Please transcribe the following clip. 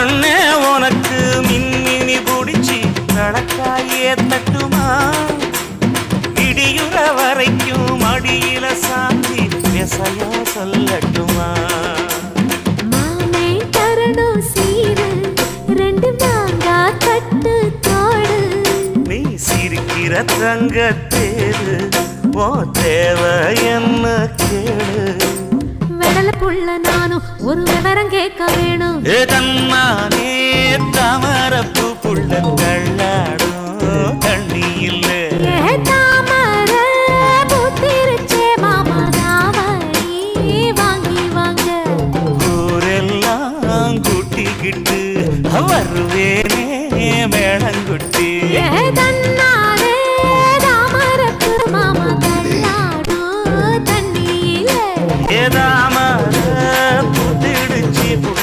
கண்ணே உனக்கு மின்மினி பிடிச்சி நடக்காயே தட்டுமா இடியுற வரைக்கும் அடியில சாந்தி விசையா சொல்லட்டுமா மாமே தரணும் சீரு ரெண்டு மாங்கா தட்டு தோடு நீ சிரிக்கிற தங்கத்தேரு ஓ தேவை என்ன கேளு வெடல புள்ள நானும் ஒரு விவரம் கேட்க வேணும் ஏதன்னானே தாமரப்பு புள்ள கள்ளாடும் தண்ணி இல்லை தாமர பூத்திருச்சே மாமா தாவணி வாங்கி வாங்க ஊரெல்லாம் கூட்டிக்கிட்டு வருவ